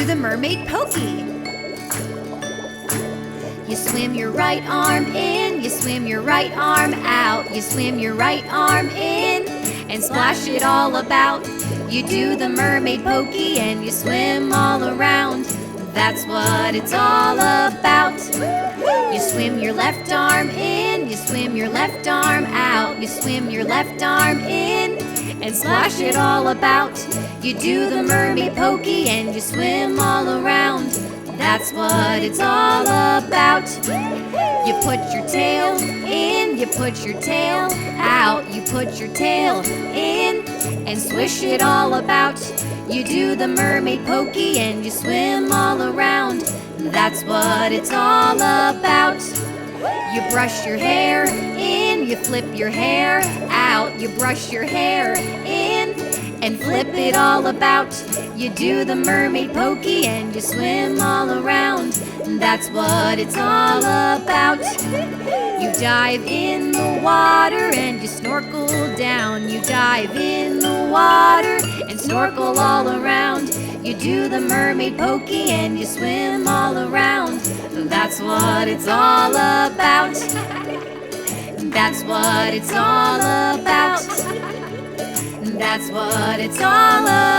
do the Mermaid Pokey. You swim your right arm in, you swim your right arm out, you swim your right arm in and splash it all about. You do the Mermaid Pokey and you swim all around. That's what it's all about. You swim your left arm in, you swim your left arm out, you swim your left arm in and splash it all about. You do the Mermaid Pokey and you swim all around. That's what it's all about. You put your tail in, you put your tail out, you put your tail in and swish it all about. You do the Mermaid Pokey and you swim all around. That's what it's all about. You brush your hair in, you flip your hair out, you brush your hair in and flip it all about. You do the Mermaid Pokey and you swim all around. That's what it's all about. You dive in the water and you snorkel down. You dive in the water and snorkel all around. You do the Mermaid Pokey and you swim all around. That's what it's all about. That's what it's all about. That's what it's all about.